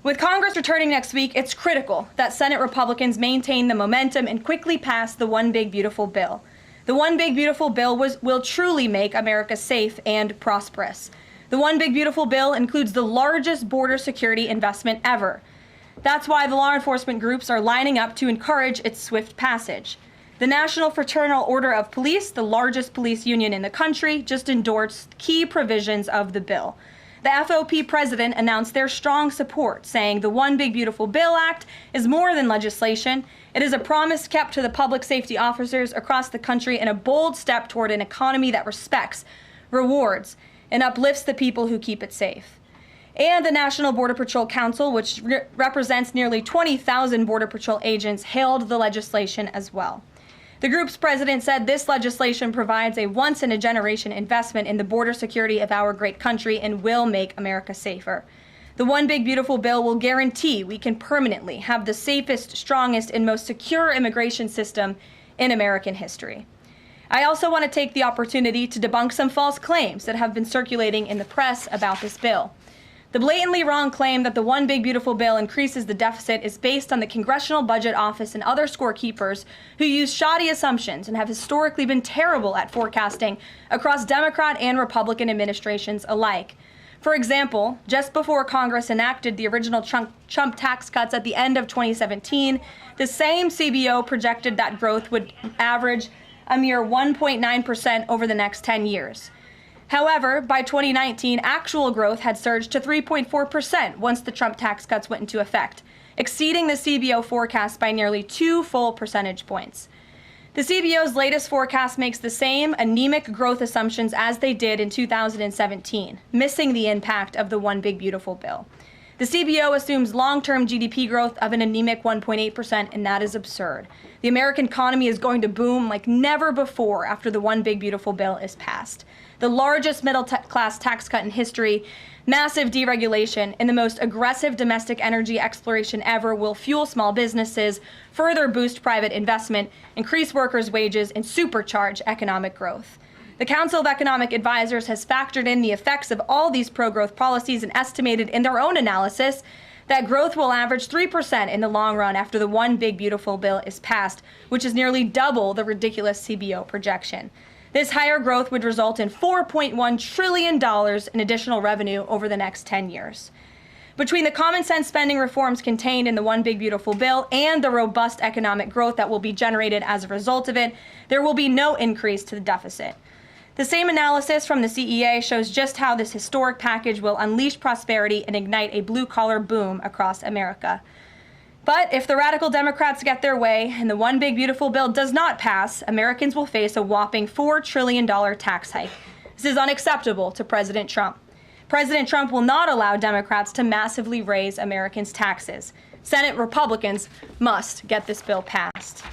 With Congress returning next week, it's critical that Senate Republicans maintain the momentum and quickly pass the One Big Beautiful Bill. The One Big Beautiful Bill will truly make America safe and prosperous. The One Big Beautiful Bill includes the largest border security investment ever. That's why the law enforcement groups are lining up to encourage its swift passage. The National Fraternal Order of Police, the largest police union in the country, just endorsed key provisions of the bill. The FOP president announced their strong support, saying the One Big Beautiful Bill Act is more than legislation. It is a promise kept to the public safety officers across the country and a bold step toward an economy that respects, rewards, and uplifts the people who keep it safe. And the National Border Patrol Council, which represents nearly 20,000 Border Patrol agents, hailed the legislation as well. The group's president said this legislation provides a once-in-a-generation investment in the border security of our great country and will make America safer. The One Big Beautiful Bill will guarantee we can permanently have the safest, strongest, and most secure immigration system in American history. I also want to take the opportunity to debunk some false claims that have been circulating in the press about this bill. The blatantly wrong claim that the One Big Beautiful Bill increases the deficit is based on the Congressional Budget Office and other scorekeepers who use shoddy assumptions and have historically been terrible at forecasting across Democrat and Republican administrations alike. For example, just before Congress enacted the original Trump tax cuts at the end of 2017, the same CBO projected that growth would average a mere 1.9% over the next 10 years. However, by 2019, actual growth had surged to 3.4% once the Trump tax cuts went into effect, exceeding the CBO forecast by nearly 2 full percentage points. The CBO's latest forecast makes the same anemic growth assumptions as they did in 2017, missing the impact of the One Big Beautiful Bill. The CBO assumes long-term GDP growth of an anemic 1.8%, and that is absurd. The American economy is going to boom like never before after the One Big Beautiful Bill is passed. The largest middle-class tax cut in history, massive deregulation, and the most aggressive domestic energy exploration ever will fuel small businesses, further boost private investment, increase workers' wages, and supercharge economic growth. The Council of Economic Advisors has factored in the effects of all these pro-growth policies and estimated in their own analysis that growth will average 3% in the long run after the One Big Beautiful Bill is passed, which is nearly double the ridiculous CBO projection. This higher growth would result in $4.1 trillion in additional revenue over the next 10 years. Between the common sense spending reforms contained in the One Big Beautiful Bill and the robust economic growth that will be generated as a result of it, there will be no increase to the deficit. The same analysis from the CEA shows just how this historic package will unleash prosperity and ignite a blue-collar boom across America. But if the radical Democrats get their way and the One Big Beautiful Bill does not pass, Americans will face a whopping $4 trillion tax hike. This is unacceptable to President Trump. President Trump will not allow Democrats to massively raise Americans' taxes. Senate Republicans must get this bill passed.